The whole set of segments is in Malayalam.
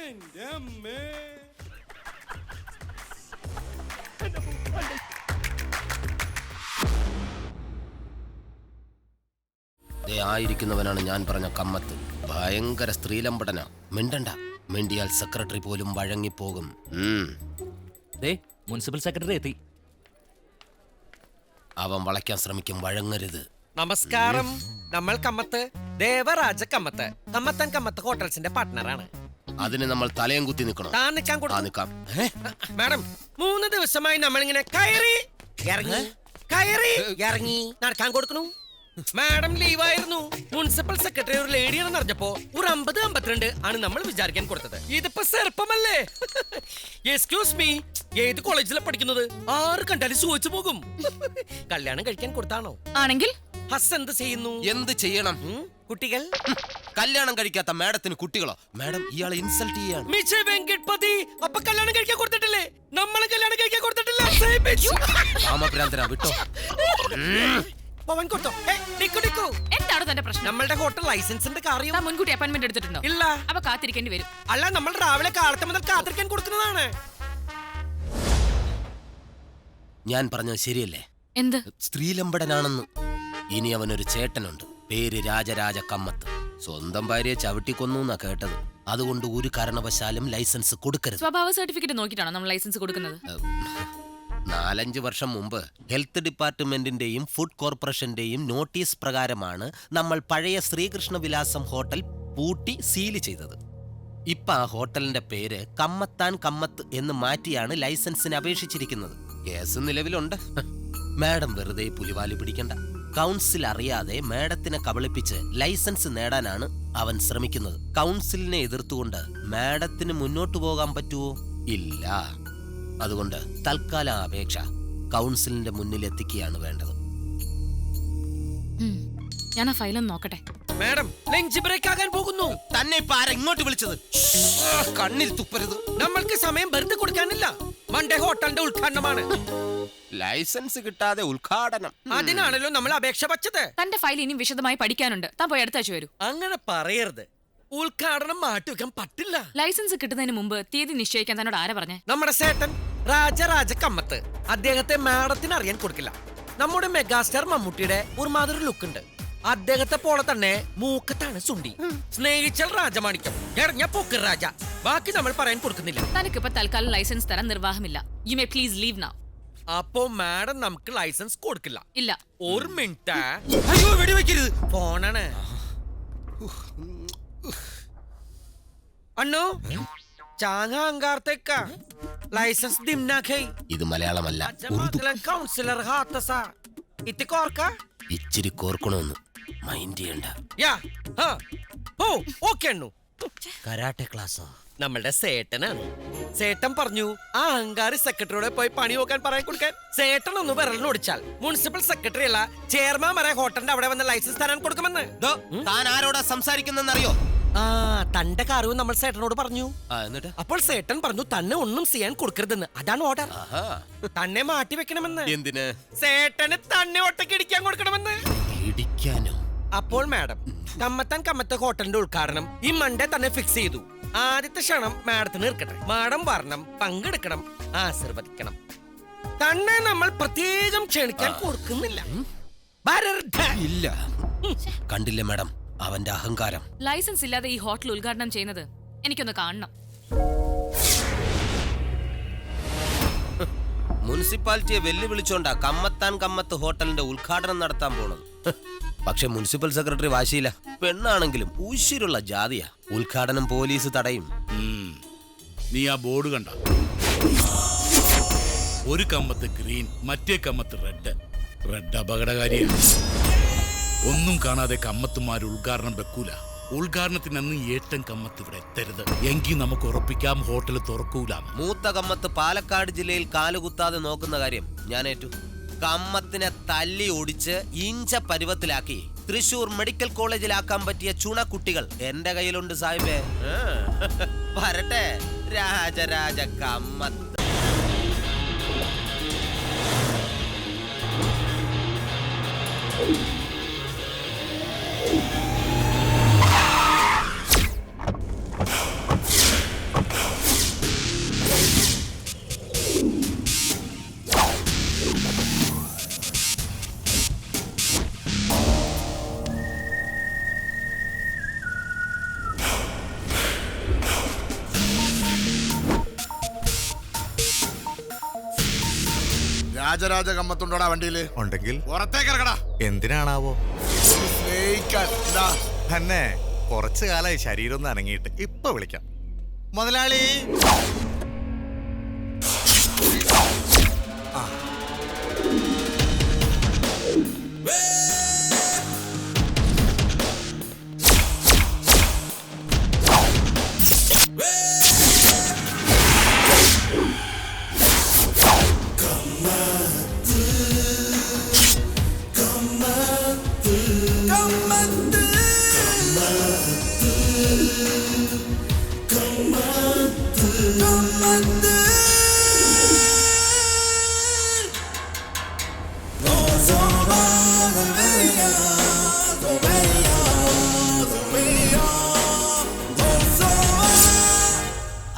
എന്റെ അമ്മേ. ആയിരിക്കുന്നവനാണ് ഞാൻ പറഞ്ഞ കമ്മത്ത്. ഭയങ്കര സ്ത്രീലമ്പടന. മിണ്ടണ്ട, മിണ്ടിയാൽ സെക്രട്ടറി പോലും വഴങ്ങിപ്പോകും. മുനിസിപ്പൽ സെക്രട്ടറി എത്തി. അവൻ വളയ്ക്കാൻ ശ്രമിക്കും, വഴങ്ങരുത്. നമസ്കാരം. നമ്മൾ കമ്മത്ത്, ദേവരാജ കമ്മത്ത്, കമ്മത്തൻ കമ്മത്ത് ഹോട്ടൽസിന്റെ പാർട്ട്ണറാണ്. അതിന് നമ്മൾ തലയും കുത്തി നിൽക്കണം. താൻ നിൽക്കാൻ നിൽക്കാം. മാഡം, 3 ദിവസമായി നമ്മളിങ്ങനെ കയറി ഇറങ്ങി കയറി ഇറങ്ങി നടക്കാൻ കൊടുക്കണു. മാഡം ലീവായിരുന്നു. മുനിസിപ്പൽ സെക്രട്ടറി ഒരു ലേഡിയാണെന്ന് അറിഞ്ഞപ്പോ ഒരു 50-52 ആണ് നമ്മൾ വിചാരിക്കാൻ കൊടുത്തത്. ഇതിപ്പോ ചെറുപ്പമല്ലേ? എക്സ്ക്യൂസ് മീ, ഏത് കോളേജിലാണ് പഠിക്കുന്നത്? 6 കണ്ടാലും സൂചിച്ചു പോകും. കല്യാണം കഴിക്കാൻ കൊടുത്താണോ? ആണെങ്കിൽ ഹസ് എന്ത് ചെയ്യുന്നു? എന്ത് ചെയ്യണം? കുട്ടികൾ? കല്യാണം കഴിക്കാത്ത മാഡത്തിന് കുട്ടികളോ? മാഡം ഇയാളെ ഇൻസൾട്ട് ചെയ്യാണ്. മിച്ചേ വെങ്കട്പതി, അപ്പൊ കല്യാണം കഴിക്കാൻ കൊടുത്തിട്ടില്ലേ? നമ്മളെ കല്യാണം കഴിക്കാൻ കൊടുത്തിട്ടില്ല. കാമഭ്രാന്തനാ, വിട്ടോ. എന്താണ് തന്റെ പ്രശ്നം? നമ്മളുടെ ഹോട്ടൽ ലൈസൻസിന്റെ കാര്യം മുൻകൂട്ടി അപ്പോയിന്റ്മെന്റ് എടുത്തിട്ടുണ്ടോ? ഇല്ല. അപ്പൊ കാത്തിരിക്കേണ്ടി വരും. അല്ല, നമ്മൾ രാവിലെ കാലത്ത് മുതൽ കാത്തിരിക്കാൻ കൊടുക്കുന്നതാണ്. ഞാൻ പറഞ്ഞത് ശരിയല്ലേ? എന്ത്? സ്ത്രീലമ്പടനാണെന്ന്. ഇനി അവനൊരു ചേട്ടനുണ്ട്, പേര് രാജരാജ കമ്മത്ത്. സ്വന്തം ഭാര്യയെ ചവിട്ടിക്കൊന്നു എന്നാ കേട്ടത്. അതുകൊണ്ട് ഒരു കാരണവശാലും ലൈസൻസ് കൊടുക്കരുത്. സ്വഭാവ സർട്ടിഫിക്കറ്റ് നോക്കിയിട്ടാണോ നമ്മൾ ലൈസൻസ് കൊടുക്കുന്നത്? 4-5 വർഷം മുമ്പ് ഹെൽത്ത് ഡിപ്പാർട്ട്മെന്റിന്റെയും ഫുഡ് കോർപ്പറേഷന്റെയും നോട്ടീസ് പ്രകാരമാണ് നമ്മൾ പഴയ ശ്രീകൃഷ്ണ വിലാസം ഹോട്ടൽ പൂട്ടി സീല് ചെയ്തത്. ഇപ്പൊ ആ ഹോട്ടലിന്റെ പേര് കമ്മത്താൻ കമ്മത്ത് എന്ന് മാറ്റിയാണ് ലൈസൻസിന് അപേക്ഷിച്ചിരിക്കുന്നത്. കേസ് നിലവിലുണ്ട്. മാഡം വെറുതെ പുലിവാലി പിടിക്കണ്ട. കൗൺസിൽ അറിയാതെ മാഡത്തിനെ കബളിപ്പിച്ച് ലൈസൻസ് നേടാനാണ് അവൻ ശ്രമിക്കുന്നത്. കൗൺസിലിനെ എതിർത്തുകൊണ്ട് മാഡത്തിന് മുന്നോട്ടു പോകാൻ പറ്റുമോ? ഇല്ല. അതുകൊണ്ട് തൽക്കാല അപേക്ഷ കൗൺസിലിന്റെ മുന്നിൽ എത്തിക്കുകയാണ് വേണ്ടത്. ഞാൻ ആ ഫയലൊന്ന് നോക്കട്ടെ. മാഡം, ലഞ്ച് ബ്രേക്ക് ആകാൻ പോകുന്നു. തന്നെ ഇപ്പൊ ആരാ ഇങ്ങോട്ട് വിളിച്ചത്? കണ്ണിൽ തുപ്പരുത്. നമ്മൾക്ക് സമയം വെറുതെ കൊടുക്കാനില്ല. മൺഡേ ഹോട്ടലിന്റെ ഉദ്ഘാടനമാണ്. ലൈസൻസ് കിട്ടാതെ ഉദ്ഘാടനം? അതിനാണല്ലോ നമ്മൾ അപേക്ഷ വച്ചത്. തന്റെ ഫയൽ ഇനിയും വിശദമായി പഠിക്കാനുണ്ട്. താൻ പോയി അടുത്താഴ്ച വരൂ. അങ്ങനെ പറയരുത്. ഉദ്ഘാടനം മാറ്റിവെക്കാൻ പറ്റില്ല. ലൈസൻസ് കിട്ടുന്നതിന് മുമ്പ് തീയതി നിശ്ചയിക്കാൻ തന്നോട് ആരാ പറഞ്ഞേ? നമ്മുടെ സേട്ടൻ രാജരാജ കമ്മത്ത്. അദ്ദേഹത്തെ മാഡത്തിന് അറിയാൻ കൊടുക്കില്ല. നമ്മുടെ മെഗാസ്റ്റാർ മമ്മൂട്ടിയുടെ ഒരു മാതിരി ലുക്ക് ഉണ്ട്. അദ്ദേഹത്തെ പോലെ തന്നെ മൂക്കത്താണ് സുണ്ടി. സ്നേഹിച്ചാൽ രാജമാണിക്യം, എറിഞ്ഞ പോക്കർ രാജ. ബാക്കി നമ്മൾ പറയാൻ കൊടുക്കുന്നില്ല. തനിക്കിപ്പോ തൽക്കാലം ലൈസൻസ് തരാൻ നിർവാഹമില്ല. You may please leave now. അപ്പോ മാഡം നമുക്ക് ലൈസൻസ് കൊടുക്കില്ല? ഇല്ല. ഒരു മിനിറ്റ്. അയ്യോ, വെടിവെക്കരുത്. ഫോണാണ്. അണ്ണോ, ചാങ്ങ അങ്കാർത്തേക്ക ലൈസൻസ് ദിംനാ ഖൈ. ഇത് മലയാളമല്ല, ഉറുദു. കൗൺസിലർ ഹാത്തസ ഇത്തി കോർക്ക. ഇച്ചിരി കോർക്കണമെന്ന് മൈൻഡ് ചെയ്യണ്ട. യാ ഹാ ഓ ഓക്കേ അണ്ണു. കരാട്ടെ ക്ലാസ്സോ? നമ്മളുടെ സേട്ടനാണ്. സേട്ടൻ പറഞ്ഞു ആ അഹങ്കാരി സെക്രട്ടറിയോടെ പോയി പണി നോക്കാൻ പറയാൻ കൊടുക്കാൻ. സേട്ടൻ ഒന്ന് വിരലിനോടിച്ചാൽ മുനിസിപ്പൽ സെക്രട്ടറി അല്ല, ചെയർമാൻ വരെ ഹോട്ടലിന്റെ അവിടെ വന്ന ലൈസൻസ് തരാൻ കൊടുക്കുമെന്ന്. താൻ ആരോടാ സംസാരിക്കുന്നെന്നറിയോ? ആ, തന്റെ കാര്യവും നമ്മൾ സേട്ടനോട് പറഞ്ഞു. എന്നിട്ട് അപ്പോൾ സേട്ടൻ പറഞ്ഞു തന്നെ ഒന്നും ചെയ്യാൻ കൊടുക്കരുതെന്ന്. അതാണ് ഓർഡർ. തന്നെ മാറ്റി വെക്കണമെന്ന്. എന്തിന്? സേട്ടന് തന്നെ ഒറ്റയ്ക്ക് ഇടിക്കാൻ കൊടുക്കണമെന്ന്. ഇടിക്കാനോ? അപ്പോൾ മാഡം, കമ്മത്താൻ കമ്മത്ത് ഹോട്ടലിന്റെ ഉദ്ഘാടനം ഈ മൺഡേ തന്നെ ഫിക്സ് ചെയ്തു. ആദ്യത്തെ ക്ഷണം മാഡത്തിന് ഇരിക്കട്ടെ. മാഡം വരണം, പങ്കെടുക്കണം, ആശീർവദിക്കണം. തന്നെ നമ്മൾ പ്രത്യേകം ക്ഷണിക്കാൻ കൊടുക്കുന്നില്ല. ഇല്ല. കണ്ടില്ലേ മാഡം അവന്റെ അഹങ്കാരം. ലൈസൻസ് ഇല്ലാതെ ഈ ഹോട്ടൽ ഉദ്ഘാടനം ചെയ്യുന്നത് എനിക്കൊന്ന് കാണണം. മുനിസിപ്പാലിറ്റിയെ വെല്ലുവിളിച്ചോണ്ടാ കമ്മത്താൻ കമ്മത്ത് ഹോട്ടലിന്റെ ഉദ്ഘാടനം നടത്താൻ പോണത്. പക്ഷെ മുനിസിപ്പൽ സെക്രട്ടറി വാശിയില്ല. പെണ്ണാണെങ്കിലും ഊശിരുള്ള ജാതിയാ. ഉദ്ഘാടനം പോലീസ് തടയും. നീ ആ ബോർഡ് കണ്ട? ഒരു കമ്മത്ത് ഗ്രീൻ, മറ്റേ കമ്മത്ത് റെഡ്. റെഡ് അപകടകാരിയാണ്. ഒന്നും കാണാതെ കമ്മത്തുമാർ ഉദ്ഘാടനം വെക്കൂല. ഉദ്ഘാടനത്തിനന്ന് ഏറ്റം കമ്മത്ത് ഇവിടെ എത്തരുത്. എങ്കിൽ നമുക്ക് ഉറപ്പിക്കാം ഹോട്ടൽ തുറക്കൂല. മൂത്ത കമ്മത്ത് പാലക്കാട് ജില്ലയിൽ കാലുകുത്താതെ നോക്കുന്ന കാര്യം ഞാൻ ഏറ്റു. കമ്മത്തിനെ തല്ലി ഒടിച്ച് ഇഞ്ച പരുവത്തിലാക്കി തൃശൂർ മെഡിക്കൽ കോളേജിലാക്കാൻ പറ്റിയ ചുണക്കുട്ടികൾ എന്റെ കയ്യിലുണ്ട് സാഹിബേ. വരട്ടെ രാജരാജ കമ്മത്ത്. രാജരാജ കമ്മത്തുണ്ടോടാ വണ്ടിയില്? ഉണ്ടെങ്കിൽ പുറത്തേക്ക് ഇറങ്ങടാ. എന്തിനാണാവോ? സ്നേഹിക്കാൻ. ഇതാ. തന്നെ കുറച്ചു കാലമായി ശരീരം ഒന്ന് അനങ്ങിയിട്ട്. ഇപ്പൊ വിളിക്കാം മുതലാളി.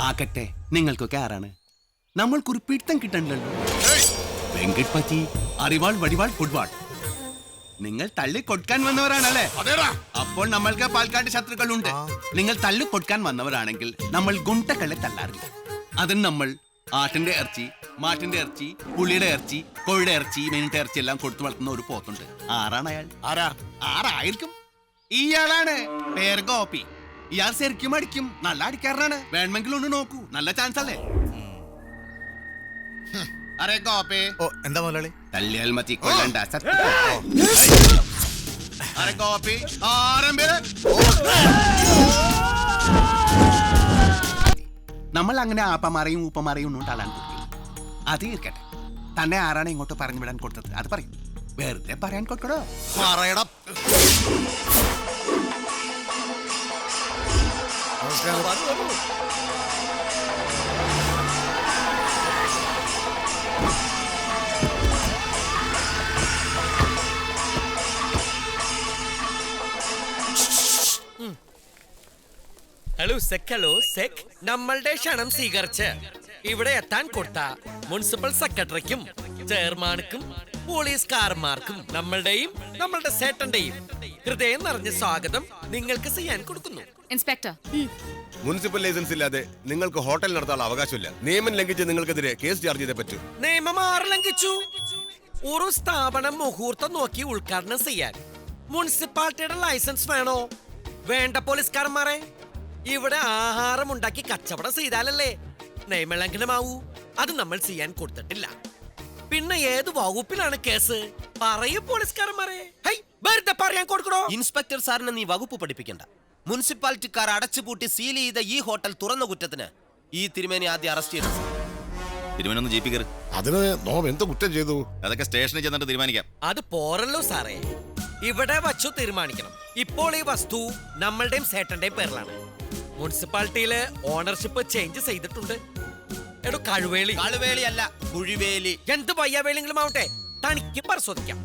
ആകട്ടെ, നിങ്ങൾക്കൊക്കെ ആരാണ്? നമ്മൾക്കൊരു പിടുത്തം കിട്ടണ്ടല്ലോ. വെങ്കട് പറ്റി അറിവാൾ വടിവാൾ ഫുട്ബോൾ. നിങ്ങൾ തള്ളി കൊടുക്കാൻ വന്നവരാണല്ലേ? അപ്പോൾ നമ്മൾക്ക് പാൽക്കാട്ട് ശത്രുക്കളുണ്ട്. നിങ്ങൾ തള്ളി കൊടുക്കാൻ വന്നവരാണെങ്കിൽ നമ്മൾ ഗുണ്ടകളെ തള്ളാറില്ല. അതിന് നമ്മൾ ആട്ടിന്റെ ഇറച്ചി, മാട്ടിന്റെ ഇറച്ചി, പുളിയുടെ ഇറച്ചി, കോഴിയുടെ ഇറച്ചി, മീനിന്റെ ഇറച്ചി എല്ലാം കൊടുത്തു വളർത്തുന്ന ഒരു പോത്തുണ്ട്. ആരാണ് അയാൾ? ആരായിരിക്കും? ഇയാളാണ് പേര് ഗോപി. ഇയാൾ ശരിക്കും അടിക്കും. നല്ല അടിക്കാരനാണ്. വേണമെങ്കിൽ ഒന്ന് നോക്കൂ. നല്ല ചാൻസ് അല്ലേ? അരെ ഗോപി. ഓ എന്താ മുതലാളി? തള്ളിയാൽ മതി, കൊല്ലണ്ട. അരെ ഗോപി നമ്മൾ അങ്ങനെ ആപ്പമാരെയും ഊപ്പമാരെയും ഒന്നും തള്ളാൻ കൊടുക്കില്ല. അത് ഇരിക്കട്ടെ. തന്നെ ആരാണ് ഇങ്ങോട്ട് പറഞ്ഞു വിടാൻ കൊടുത്തത്? അത് പറയും. വെറുതെ പറയാൻ കൊടുക്കടോ. പറയണം. Hello sec. നമ്മളുടെ ക്ഷണം സ്വീകരിച്ച് ഇവിടെ എത്താൻ കൊടുത്ത മുനിസിപ്പൽ സെക്രട്ടറിക്കും ചെയർമാൻക്കും പോലീസുകാരന്മാർക്കും നമ്മളുടെ സേട്ടന്റെയും ഹൃദയം നിറഞ്ഞ സ്വാഗതം നിങ്ങൾക്ക് ചെയ്യാൻ കൊടുക്കുന്നു. ഇൻസ്പെക്ടർ, മുനിസിപ്പൽ ലൈസൻസ് ഇല്ലാതെ നിങ്ങൾക്ക് ഹോട്ടൽ നടത്താനുള്ള അവകാശമില്ല. നിയമം ലംഘിച്ച് നിങ്ങൾക്കെതിരെ കേസ് ചാർജ് ചെയ്തേ പറ്റൂ. നിയമം ആറ് ലംഘിച്ചു? ഒരു സ്ഥാപനം മുഹൂർത്തം നോക്കി ഉദ്ഘാടനം ചെയ്യാൻ മുനിസിപ്പാലിറ്റിയുടെ ലൈസൻസ് വേണോ? വേണ്ട പോലീസുകാരന്മാരെ. ഇവിടെ ആഹാരം ഉണ്ടാക്കി കച്ചവടം ചെയ്താലല്ലേ നിയമലംഘനമാവൂ. അത് നമ്മൾ ചെയ്യാൻ കൊടുത്തിട്ടില്ല. പിന്നെ ഏത് വകുപ്പിലാണ് കേസ്? പറയൂ പോലീസുകാരന്മാരെ. വെറുതെ പറയാൻ കൊടുക്കണോ? ഇൻസ്പെക്ടർ സാറിന് നീ വകുപ്പ് പഠിപ്പിക്കണ്ട. മുനിസിപ്പാലിറ്റിക്കാർ അടച്ചുപൂട്ടി സീൽ ചെയ്ത ഈ ഹോട്ടൽ തുറന്ന കുറ്റത്തിന് ഈ തിരുമേനി ആദ്യം അറസ്റ്റ് ചെയ്തു. തിരുമേനൊന്ന് ജീപ്പി കയറി. അതിന് നോം എന്ത് കുറ്റം ചെയ്തു? അതൊക്കെ സ്റ്റേഷനിൽ ചെന്നിട്ട് തീരുമാനിക്കാം. അത് പോരല്ലോ സാറേ, ഇവിടെ വച്ചു തീരുമാനിക്കണം. ഇപ്പോൾ ഈ വസ്തു നമ്മളുടെയും സേട്ടന്റെയും പേരിലാണ്. മുനിസിപ്പാലിറ്റിയില് ഓണർഷിപ്പ് ചേഞ്ച് ചെയ്തിട്ടുണ്ട്. എടോ കഴുവേളി. കാളുവേളിയല്ല, കുഴിവേലി. എന്ത് വയ്യാവേളിങ്കിലും ആവട്ടെ, തനിക്ക് പരിശോധിക്കാം.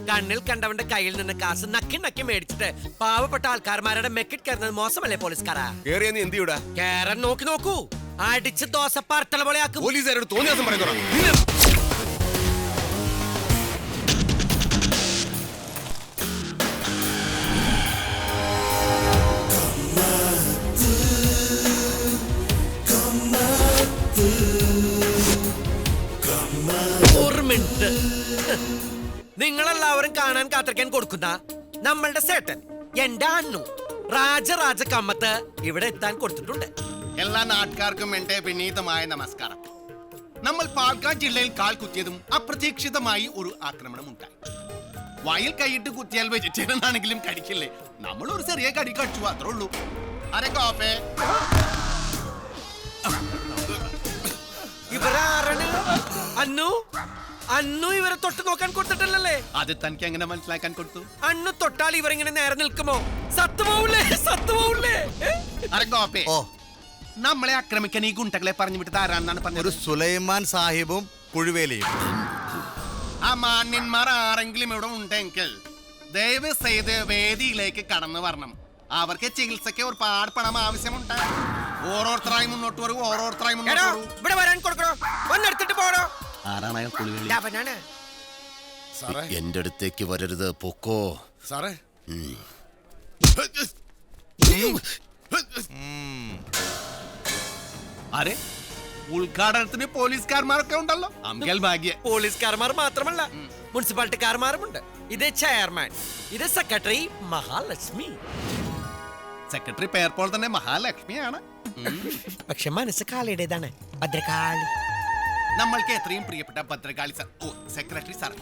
കണ്ണിൽ കണ്ടവന്റെ കയ്യിൽ നിന്ന് കാശ് നക്കി മേടിച്ചിട്ട് പാവപ്പെട്ട ആൾക്കാർമാരുടെ മെക്കിട്ട് കയറുന്നത് മോശമല്ലേ പോലീസുകാരാ? കേറിയ നീ എന്ത് ചെയ്യൂടാ? കേരൻ നോക്കൂ. അടിച്ച് ദോശ പാർത്തല പോലെ ആക്കും. പോലീസുകാരോട് തോന്നിയ ദിവസം പറയുന്നോ? നിങ്ങളെല്ലാവരും കാണാൻ കാത്തിരിക്കാൻ കൊടുക്കുന്ന നമ്മളുടെ സേട്ടൻ എന്റെ അണ്ണു രാജരാജ കമ്മത്ത് ഇവിടെ എത്താൻ കൊടുത്തിട്ടുണ്ട്. എല്ലാ നാട്ടുകാർക്കും എന്റെ വിനീതമായ നമസ്കാരം. നമ്മൾ പാലക്കാട് ജില്ലയിൽ കാൽ കുത്തിയതും അപ്രതീക്ഷിതമായി ഒരു ആക്രമണം ഉണ്ടായി. വയൽ കൈയിട്ട് കുത്തിയാൽ വെജിറ്റേറിയൻ ആണെങ്കിലും കടിക്കില്ലേ? നമ്മൾ ഒരു ചെറിയ കടി കടിച്ചു, അത്രേ ഉള്ളൂ. അരെ കോപ്പേ. ഇവരാരാണ്? അന്നു ഇവരെ തൊട്ട് നോക്കാൻ കൊടുത്തിട്ടില്ലല്ലേ? അത് തനിക്ക് എങ്ങനെ മനസ്സിലാക്കാൻ കൊടുത്തു? അന്നു തൊട്ടാൽ ഇവരിങ്ങനെ നേരെ നിൽക്കുമോ? സത്തുപോവില്ലേ? അരെ കോപ്പേ, നമ്മളെ ആക്രമിക്കാൻ ഈ ഗുണ്ടകളെ പറഞ്ഞു വിട്ടത് ആരാണെന്നാണ് പറഞ്ഞത്? ഒരു സുലൈമാൻ സാഹിബും കുഴിവേലിയും. ആ മാന്യന്മാർ ആരെങ്കിലും ഇവിടെ ഉണ്ടെങ്കിൽ ദയവ് ചെയ്ത് വേദിയിലേക്ക് കടന്നു വരണം. അവർക്ക് ചികിത്സയ്ക്ക് ഒരുപാട് പണം ആവശ്യമുണ്ട്. ഓരോരുത്തരായി മുന്നോട്ട് വരൂ. ഇവിടെ വരാൻ കൊടുക്കണോ? വന്നെടുത്തിട്ട് പോടോ. ആരാണ് അയാൾ? കുളിവേലി. അവനാണ്. എന്റെ അടുത്തേക്ക് വരരുത്, പൊക്കോ. സാറേ ആരെ? ഉദ്ഘാടനത്തിന് പോലീസുകാർമാരൊക്കെ ഉണ്ടല്ലോ അമ്മൽ ഭാഗ്യ. പോലീസുകാർമാർ മാത്രമല്ല മുനിസിപ്പാലിറ്റിക്കാർമാരുമുണ്ട്. ഇത് ചെയർമാൻ, ഇത് സെക്രട്ടറി മഹാലക്ഷ്മി. സെക്രട്ടറി പേർ പോലെ തന്നെ മഹാലക്ഷ്മിയാണ്. പക്ഷെ മനസ്സ് കാളിയുടേതാണ്, ഭദ്രകാളി. നമ്മൾക്ക് എത്രയും പ്രിയപ്പെട്ട ഭദ്രകാളി സാർ, ഓ സെക്രട്ടറി സാർ,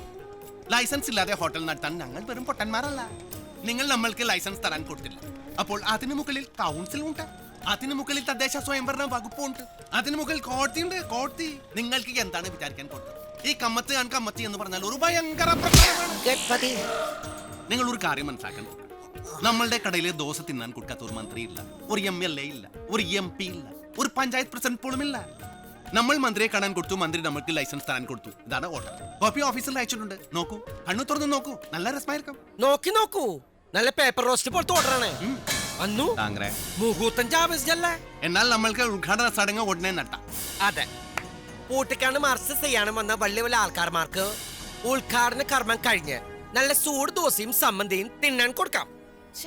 ലൈസൻസ് ഇല്ലാതെ ഹോട്ടൽ നടത്താൻ ഞങ്ങൾ വെറും പൊട്ടന്മാരല്ല. നിങ്ങൾ നമ്മൾക്ക് ലൈസൻസ് തരാൻ കൊടുത്തില്ല. അപ്പോൾ അതിനു മുകളിൽ കൗൺസിൽ ഉണ്ട്, അതിനു മുകളിൽ തദ്ദേശ സ്വയംഭരണ വകുപ്പുണ്ട്, അതിനു മുകളിൽ കോടതി ഉണ്ട്. കോടതി നിങ്ങൾക്ക് എന്താണ് വിചാരിക്കാൻ കൊടുത്തത്? ഈ കമ്മത്ത് ഞാൻ കമ്മത്തി എന്ന് പറഞ്ഞാൽ ഒരു ഭയങ്കര പ്രശ്നമാണ്. നിങ്ങൾ ഒരു കാര്യം മനസ്സിലാക്കണം. നമ്മളുടെ കടയിൽ ദോശ തിന്നാൻ കൊടുക്കാത്ത ഒരു മന്ത്രി ഇല്ല, ഒരു MLA ഇല്ല, ഒരു MP ഇല്ല, ഒരു പഞ്ചായത്ത് പ്രസിഡന്റ് പോലും ഇല്ല. നമ്മൾ മന്ത്രിയെ കാണാൻ കൊടുത്തു, മന്ത്രി നമ്മൾക്ക് ലൈസൻസ് തരാൻ കൊടുത്തു. ഇതാണ് ഓർഡർ. കോപ്പി ഓഫീസിൽ അയച്ചിട്ടുണ്ട്. നോക്കൂ, കണ്ണു തുറന്ന് നോക്കൂ, നല്ല രസമായിരിക്കും. നോക്കൂ, നല്ല പേപ്പർ റോസ്റ്റ് പോലത്തെ ഓർഡറാണ്. അന്നു മുഹൂർത്തം ജാവസിച്ചല്ലേ. എന്നാൽ നമ്മൾക്ക് ഉദ്ഘാടന ചടങ്ങ് ഉടനെ നട്ടാം. അതെ, പൂട്ടിക്കാണ്ട് മർച്ച ചെയ്യാനും വന്ന വലിയ വലിയ ആൾക്കാർമാർക്ക് ഉദ്ഘാടന കർമ്മം കഴിഞ്ഞ് നല്ല സൂട് ദോശയും സമ്മന്തിയും തിന്നാൻ കൊടുക്കാം.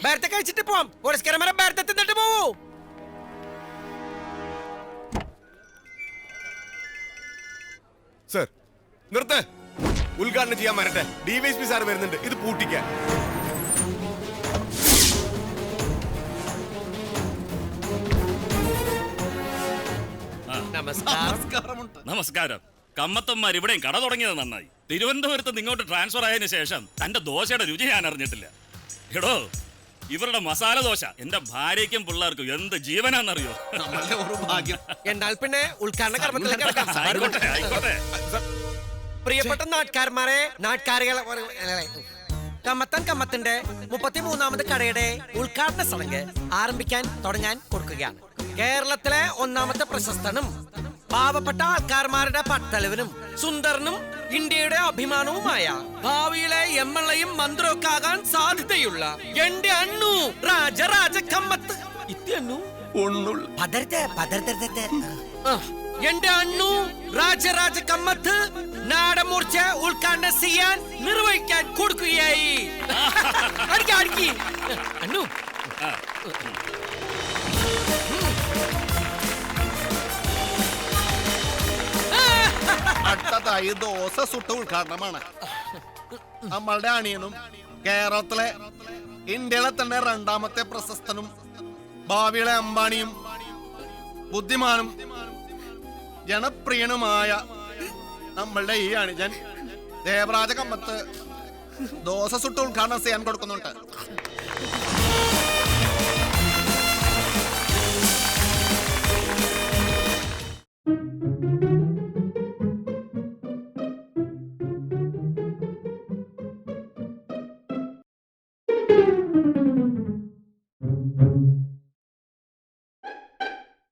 ബേർത്തെ കഴിച്ചിട്ട് പോവാം. പോലീസുകാരന്മാരെ ബേർത്തെ തിന്നിട്ട് പോവൂ. സർ നിർത്ത്, ഉദ്ഘാടനം ചെയ്യാൻ വരട്ടെ. DYSP സാർ വരുന്നുണ്ട്, ഇത് പൂട്ടിക്കാൻ. നമസ്കാരം. കമ്മത്തന്മാർ ഇവിടെയും കട തുടങ്ങിയത് നന്നായി. തിരുവനന്തപുരത്ത് ഇങ്ങോട്ട് ട്രാൻസ്ഫർ ആയതിനു ശേഷം തന്റെ ദോശയുടെ രുചി ഞാൻ അറിഞ്ഞിട്ടില്ല. എടോ, ഇവരുടെ മസാല ദോശ എന്റെ ഭാര്യയ്ക്കും പിള്ളേർക്കും എന്ത് ജീവനാന്നറിയോ. എന്നാൽ പിന്നെ ഉദ്ഘാടന കർമ്മത്തിലേക്ക് കിടക്കാം. ആയിക്കോട്ടെ, ആയിക്കോട്ടെ. പ്രിയപ്പെട്ട നാട്ടുകാർമാരെ, നാട്ടുകാരികളെ, കമ്മത്തിന്റെ 33ാമത് കടയുടെ ഉദ്ഘാടന ചടങ്ങ് ആരംഭിക്കാൻ തുടങ്ങാൻ കൊടുക്കുകയാണ്. കേരളത്തിലെ ഒന്നാമത്തെ പ്രശസ്തനും പാവപ്പെട്ട ആൾക്കാർമാരുടെ പട്ടലവനും സുന്ദരനും ഇന്ത്യയുടെ അഭിമാനവുമായ ഭാവിയിലെ MLAയും മന്ത്രിയൊക്കെ ആകാൻ സാധ്യതയുള്ള എന്റെ അണ്ണു രാജരാജ കമ്മത്ത് എന്റെ അണ്ണു രാജരാജ കമ്മത്ത് നാടമൂർച്ച ഉദ്ഘാടനം ചെയ്യാൻ നിർവഹിക്കാൻ കൊടുക്കുകയായി. അണ്ണു അടുത്തതായി ദോശ സുട്ട ഉദ്ഘാടനമാണ്. നമ്മളുടെ അണിയനും കേരളത്തിലെ ഇന്ത്യയിലെ തന്നെ 2ാമത്തെ പ്രശസ്തനും ഭാവിയിലെ അംബാനിയും ബുദ്ധിമാനും ജനപ്രിയനുമായ നമ്മളുടെ ഈ അണിജൻ ദേവരാജ കമ്മത്ത് ദോശ സുട്ട ഉദ്ഘാടനം ചെയ്യാൻ കൊടുക്കുന്നുണ്ട്.